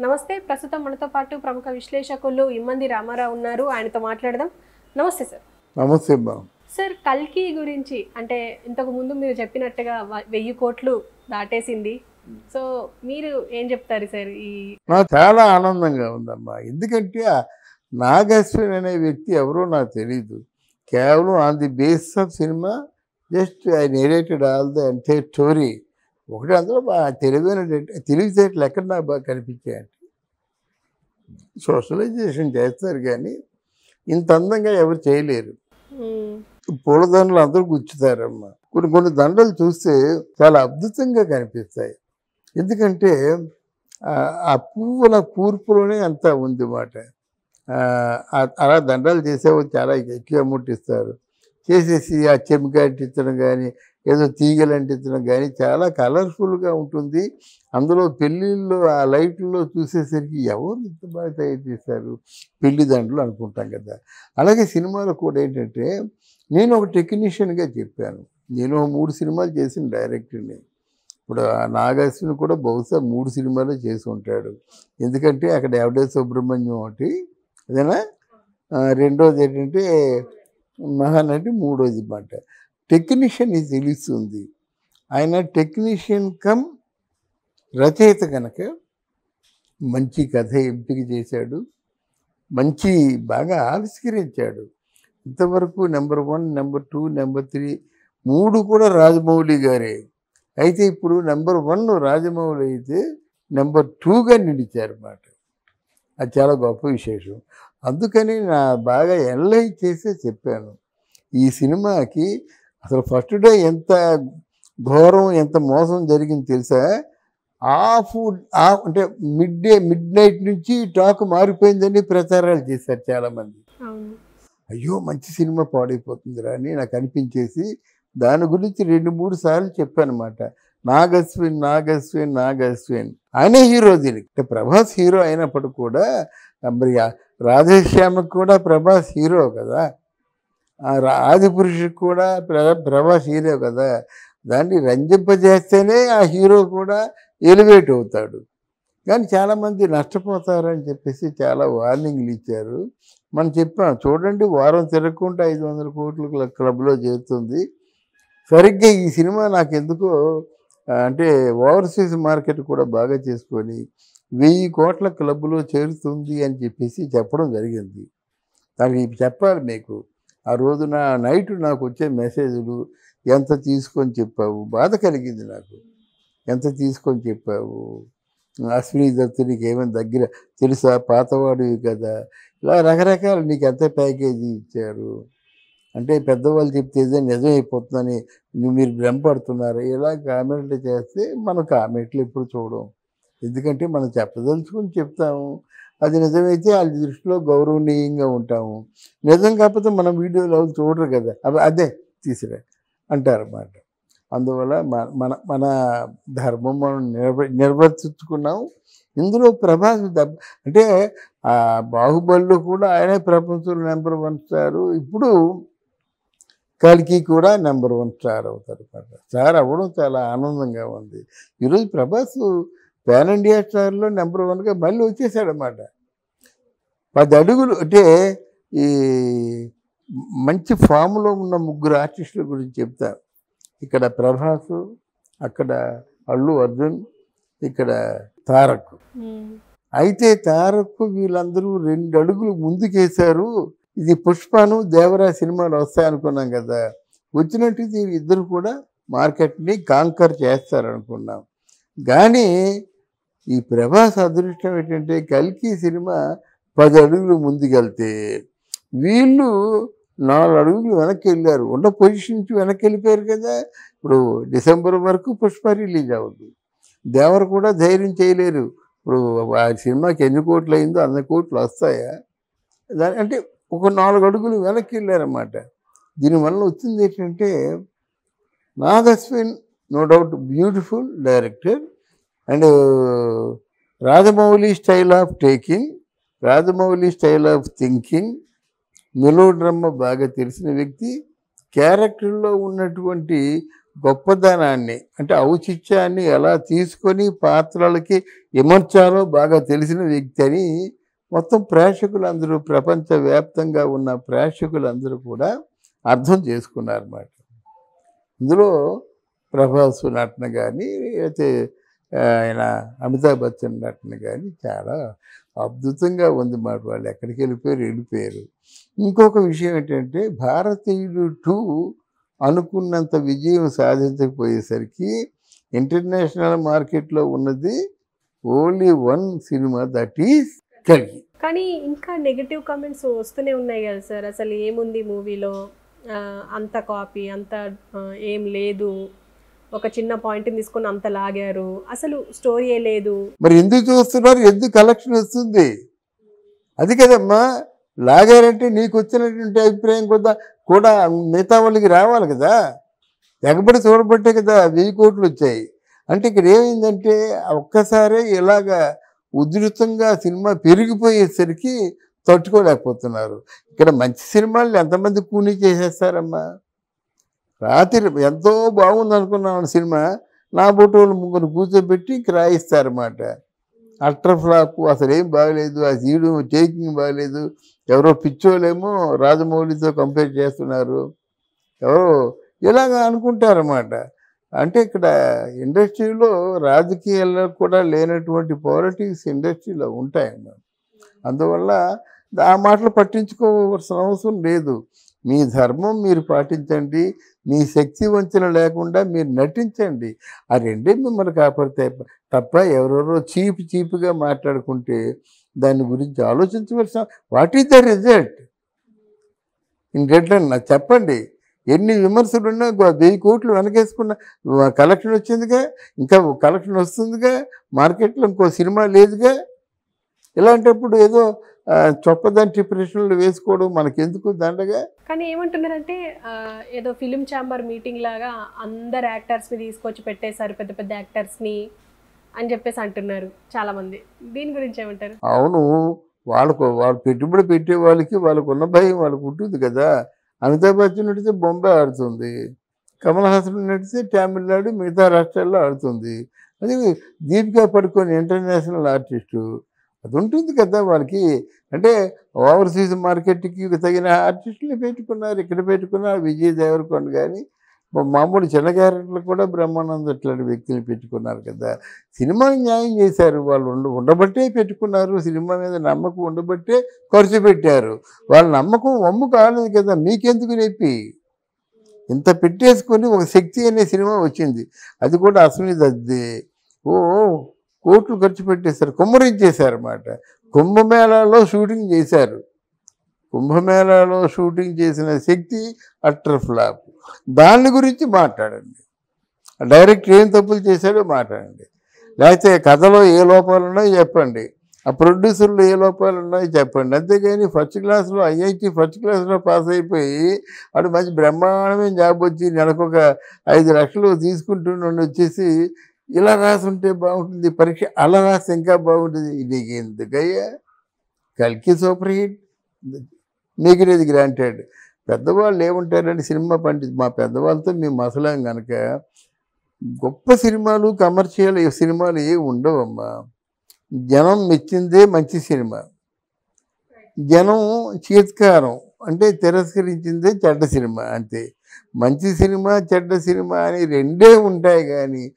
నమస్తే. ప్రస్తుతం మనతో పాటు ప్రముఖ విశ్లేషకులు ఇమ్మంది రామారావు ఉన్నారు. ఆయనతో మాట్లాడదాం. నమస్తే సార్. నమస్తే బా. సార్, కల్కి గురించి అంటే ఇంతకు ముందు మీరు చెప్పినట్టుగా 1000 కోట్లు దాటేసింది. సో మీరు ఏం చెప్తారు సార్? నాకు చాలా ఆనందంగా ఉందమ్మా. ఎందుకంటే నాగశ్విన్ అనే వ్యక్తి ఎవరో నాకు తెలియదు. కేవలం on the base of cinema just I narrated all the entire story. ఒకటి అందులో బాగా తెలివితేటలు ఎక్కడ నాకు బాగా కనిపించాయంటే, సోషలైజేషన్ చేస్తారు కానీ ఇంత అందంగా ఎవరు చేయలేరు. పూలదండలు అందరూ గుచ్చుతారమ్మా. కొన్ని దండలు చూస్తే చాలా అద్భుతంగా కనిపిస్తాయి. ఎందుకంటే ఆ పువ్వుల కూర్పులోనే అంతా ఉంది మాట. అలా దండలు చేసేవాళ్ళు చాలా ఎక్కువ అమౌంట్ ఇస్తారు. చేసేసి ఆ చెంకా అంటించడం కానీ ఏదో తీగలు అంటించడం కానీ చాలా కలర్ఫుల్గా ఉంటుంది. అందులో పెళ్ళిళ్ళలో ఆ లైట్లో చూసేసరికి ఎవరు ఇంత బాగా తయారు చేశారు పెళ్లి దండలు అనుకుంటాం కదా. అలాగే సినిమాలో కూడా ఏంటంటే, నేను ఒక టెక్నీషియన్గా చెప్పాను. నేను 3 సినిమాలు చేసిన డైరెక్టర్ని. ఇప్పుడు నాగార్జున కూడా బహుశా 3 సినిమాలు చేసి ఉంటాడు. ఎందుకంటే అక్కడ ఎవడే సుబ్రహ్మణ్యం ఒకటి, అదేనా, రెండోది ఏంటంటే మహానటి, మూడోది మాట. టెక్నీషియన్ ఇది తెలుస్తుంది. ఆయన టెక్నీషియన్ కమ్ రచయిత కనుక మంచి కథ ఎంపిక చేశాడు, మంచి బాగా ఆవిష్కరించాడు. ఇంతవరకు నెంబర్ 1, నెంబర్ 2, నెంబర్ 3 3 కూడా రాజమౌళి గారే. అయితే ఇప్పుడు నెంబర్ 1 రాజమౌళి అయితే నెంబర్ 2గా నిలిచారన్నమాట. అది చాలా గొప్ప విశేషం. అందుకని నా బాగా ఎనలైజ్ చేసే చెప్పాను. ఈ సినిమాకి అసలు ఫస్ట్ డే ఎంత ఘోరం, ఎంత మోసం జరిగింది తెలుసా? అంటే మిడ్ నైట్ నుంచి టాక్ మారిపోయిందని ప్రచారాలు చేశారు చాలామంది. అయ్యో మంచి సినిమా పాడైపోతుందిరా అని నాకు అనిపించేసి దాని గురించి 2-3 సార్లు చెప్పానమాట. నాగశ్విన్ నాగశ్విన్ నాగశ్విన్ ఆయనే హీరో దీనికి. అంటే ప్రభాస్ హీరో అయినప్పుడు కూడా మరి రాధేశ్యామకు కూడా ప్రభాస్ హీరో కదా, ఆదిపురుషుకు కూడా ప్రభాస్ హీరో కదా. దాన్ని రంజింపజేస్తేనే ఆ హీరో కూడా ఎలివేట్ అవుతాడు. కానీ చాలామంది నష్టపోతారని చెప్పేసి చాలా వార్నింగ్లు ఇచ్చారు. మనం చెప్పాం, చూడండి వారం తిరగకుండా 500 కోట్ల క్లబ్లో చేరుతుంది. సరిగ్గా ఈ సినిమా నాకు ఎందుకో అంటే ఓవర్సీస్ మార్కెట్ కూడా బాగా చేసుకొని 1000 కోట్ల క్లబ్లో చేరుతుంది అని చెప్పేసి చెప్పడం జరిగింది. దానికి చెప్పాలి మీకు. ఆ రోజు నైట్ నాకు వచ్చే మెసేజ్లు, ఎంత తీసుకొని చెప్పావు, బాధ కలిగింది నాకు. ఎంత తీసుకొని చెప్పావు, అశ్విని దత్తు నీకు ఏమైనా దగ్గర తెలుసా, పాతవాడివి కదా, ఇలా రకరకాల నీకు ఎంత ప్యాకేజీ ఇచ్చారు అంటే పెద్దవాళ్ళు చెప్తే ఏదో నిజం అయిపోతుందని మీరు భ్రమపడుతున్నారు. ఇలా కామెంట్లు చేస్తే మనం కామెంట్లు ఎప్పుడు చూడం. ఎందుకంటే మనం చెప్పదలుచుకుని చెప్తాము. అది నిజమైతే వాళ్ళ దృష్టిలో గౌరవనీయంగా ఉంటాము. నిజం కాకపోతే మనం వీడియోలు అవి చూడరు కదా, అదే తీసిరా అంటారన్నమాట. అందువల్ల మన మన ధర్మం మనం నిర్వర్తించుకున్నాం. ఇందులో ప్రభాస్ అంటే ఆ బాహుబలిలో కూడా ఆయనే ప్రపంచంలో నెంబర్ 1 స్టారు. ఇప్పుడు కల్కి కూడా నెంబర్ 1 స్టార్ అవుతారు. స్టార్ అవ్వడం చాలా ఆనందంగా ఉంది. ఈరోజు ప్రభాస్ పాన్ ఇండియా స్టార్లో నెంబర్ 1గా మళ్ళీ వచ్చేసాడన్నమాట. 10 అడుగులు అంటే ఈ మంచి ఫామ్లో ఉన్న 3 ఆర్టిస్టుల గురించి చెప్తా. ఇక్కడ ప్రభాస్, అక్కడ అల్లు అర్జున్, ఇక్కడ తారక్. అయితే తారక్ వీళ్ళందరూ 2 అడుగులు ముందుకేశారు. ఇది పుష్పను దేవరా సినిమాలు వస్తాయనుకున్నాం కదా, వచ్చినట్టు ఇద్దరు కూడా మార్కెట్ని కాంకర్ చేస్తారనుకున్నాం. కానీ ఈ ప్రభాస్ అదృష్టం ఏంటంటే కల్కి సినిమా 10 అడుగులు ముందుకెళ్తే వీళ్ళు 4 అడుగులు వెనక్కి వెళ్ళారు. ఉన్న పొజిషన్ నుంచి వెనక్కి వెళ్ళిపోయారు కదా. ఇప్పుడు డిసెంబర్ వరకు పుష్ప రిలీజ్ అవుతుంది. దేవర కూడా ధైర్యం చేయలేరు. ఇప్పుడు ఆ సినిమాకి ఎన్ని కోట్లు అయిందో అన్ని కోట్లు వస్తాయా అంటే ఒక 4 అడుగులు వెనక్కి వెళ్ళారన్నమాట. దీనివల్ల వచ్చింది ఏంటంటే, Nag Ashwin no doubt beautiful director and Rajamouli style of taking, Rajamouli style of thinking, melodrama బాగా తెలిసిన వ్యక్తి, క్యారెక్టర్లో ఉన్నటువంటి గొప్పదనాన్ని అంటే ఔచిత్యాన్ని ఎలా తీసుకొని పాత్రలకి ఇమర్చాలో బాగా తెలిసిన వ్యక్తి అని మొత్తం ప్రేక్షకులందరూ ప్రపంచవ్యాప్తంగా ఉన్న ప్రేక్షకులందరూ కూడా అర్థం చేసుకున్నారన్నమాట. ఇందులో ప్రభాస్ నటన కానీ అయితే ఆయన అమితాబ్ బచ్చన్ నటన కానీ చాలా అద్భుతంగా ఉంది మాట. వాళ్ళు ఎక్కడికి వెళ్ళిపోయారు. ఇంకొక విషయం ఏంటంటే భారతీయుడు 2 అనుకున్నంత విజయం సాధించకపోయేసరికి ఇంటర్నేషనల్ మార్కెట్లో ఉన్నది ఓన్లీ 1 సినిమా, దట్ ఈస్ కల్కి. కానీ ఇంకా నెగటివ్ కామెంట్స్ వస్తూనే ఉన్నాయి కదా సార్. అసలు ఏముంది మూవీలో, అంత కాపీ, అంత ఏం లేదు, ఒక చిన్న పాయింట్ని తీసుకొని అంత లాగారు, అసలు స్టోరీయే లేదు. మరి ఎందుకు చూస్తున్నారు, ఎందుకు కలెక్షన్ వస్తుంది? అది కదమ్మా, లాగారంటే నీకు వచ్చినటువంటి అభిప్రాయం కూడా మిగతా వాళ్ళకి రావాలి కదా. ఎగబడి చూడబట్టే కదా 1000 కోట్లు వచ్చాయి. అంటే ఇక్కడ ఏమైందంటే ఒక్కసారే ఇలాగా ఉధృతంగా సినిమా పెరిగిపోయేసరికి తట్టుకోలేకపోతున్నారు. ఇక్కడ మంచి సినిమాలు ఎంతమంది కూనీ చేసేస్తారమ్మా. రాత్రి ఎంతో బాగుంది అనుకున్నాం సినిమా, నా బొట్టోళ్ళు 3 కూర్చోబెట్టి రాయిస్తారన్నమాట. అల్ట్రా ఫ్లాప్, అసలు ఏం బాగలేదు, ఆ సీడు టేకింగ్ బాగలేదు, ఎవరో పిచ్చోళ్ళేమో రాజమౌళితో కంపేర్ చేస్తున్నారు, ఎవరో ఇలాగ అనుకుంటారన్నమాట. అంటే ఇక్కడ ఇండస్ట్రీలో రాజకీయాల్లో కూడా లేనటువంటి పాలిటిక్స్ ఇండస్ట్రీలో ఉంటాయన్నమాట. అందువల్ల ఆ మాటలు పట్టించుకోవాల్సిన అవసరం లేదు. మీ ధర్మం మీరు పాటించండి, మీ శక్తి వంచన లేకుండా మీరు నటించండి. ఆ రెండే మిమ్మల్ని కాపాడతాయి తప్ప ఎవరెవరో చీపుగా మాట్లాడుకుంటే దాని గురించి ఆలోచించవలసిన. What is the result in రెడ్లన్? నాకు చెప్పండి. ఎన్ని విమర్శలున్నా 1000 కోట్లు వెనకేసుకున్న కలెక్షన్ వచ్చిందిగా, ఇంకా కలెక్షన్ వస్తుందిగా, మార్కెట్లో ఇంకో సినిమా లేదుగా. ఇలాంటప్పుడు ఏదో చొప్పదంటి ప్రశ్నలు వేసుకోవడం మనకెందుకు దండగా. కానీ ఏమంటున్నారంటే ఏదో ఫిలిం ఛాంబర్ మీటింగ్ లాగా అందరు యాక్టర్స్ని తీసుకొచ్చి పెట్టేశారు, పెద్ద పెద్ద యాక్టర్స్ని అని చెప్పేసి అంటున్నారు చాలామంది. దీని గురించి ఏమంటారు? అవును, వాళ్ళు పెట్టుబడి పెట్టే వాళ్ళకి వాళ్ళకు ఉన్న భయం వాళ్ళకు ఉంటుంది కదా. అమితాబ్ బచ్చన్ నడితే బొంబాయి ఆడుతుంది, కమల్ హాసన్ నడితే తమిళనాడు మిగతా రాష్ట్రాల్లో ఆడుతుంది. అది దీపికా పడుకొని ఇంటర్నేషనల్ ఆర్టిస్టు, అది ఉంటుంది కదా వాళ్ళకి. అంటే ఓవర్సీస్ మార్కెట్కి తగిన ఆర్టిస్టులు పెట్టుకున్నారు, ఇక్కడ పెట్టుకున్నారు. విజయ్ దేవరకొండ కానీ మామూలు చిన్న క్యారెక్టర్లు కూడా బ్రహ్మానందం ఇట్లాంటి వ్యక్తులు పెట్టుకున్నారు కదా. సినిమాని న్యాయం చేశారు వాళ్ళు, ఉండబట్టే పెట్టుకున్నారు. సినిమా మీద నమ్మకం ఉండబట్టే ఖర్చు పెట్టారు. వాళ్ళ నమ్మకం వమ్ము కాలేదు కదా, మీకెందుకు నొప్పి? ఇంత పెట్టేసుకొని ఒక శక్తి అనే సినిమా వచ్చింది, అది కూడా అశ్విని దత్తే. కోట్లు ఖర్చు పెట్టేశారు, కుమ్మరించేశారన్నమాట. కుంభమేళాలో షూటింగ్ చేశారు, కుంభమేళాలో షూటింగ్ చేసిన శక్తి అట్టర్ ఫ్లాప్. దాని గురించి మాట్లాడండి, డైరెక్టర్ ఏం తప్పులు చేశాడో మాట్లాడండి, లేకపోతే కథలో ఏ లోపాలు ఉన్నాయో చెప్పండి, ఆ ప్రొడ్యూసర్లు ఏ లోపాలు ఉన్నాయో చెప్పండి. అంతేగాని ఫస్ట్ క్లాస్లో ఐఐటి ఫస్ట్ క్లాస్లో పాస్ అయిపోయి అటు మంచి బ్రహ్మాండమైన జాబ్ వచ్చి నెలకొక 5 లక్షలు తీసుకుంటుండి వచ్చేసి ఇలా రాసుంటే బాగుంటుంది పరీక్ష, అలా రాస్తే ఇంకా బాగుంటుంది. ఇది ఎందుకయ్యా? కల్కి సూపర్ హిట్, మిగిలినది గ్రాంటెడ్. పెద్దవాళ్ళు ఏముంటారండి, సినిమా పండిత్ మా పెద్దవాళ్ళతో మేము మసలాం కనుక గొప్ప సినిమాలు కమర్షియల్ సినిమాలు ఏమి ఉండవమ్మా. జనం మెచ్చిందే మంచి సినిమా, జనం చీత్కారం అంటే తిరస్కరించిందే చెడ్డ సినిమా. అంతే, మంచి సినిమా చెడ్డ సినిమా అని రెండే ఉంటాయి కానీ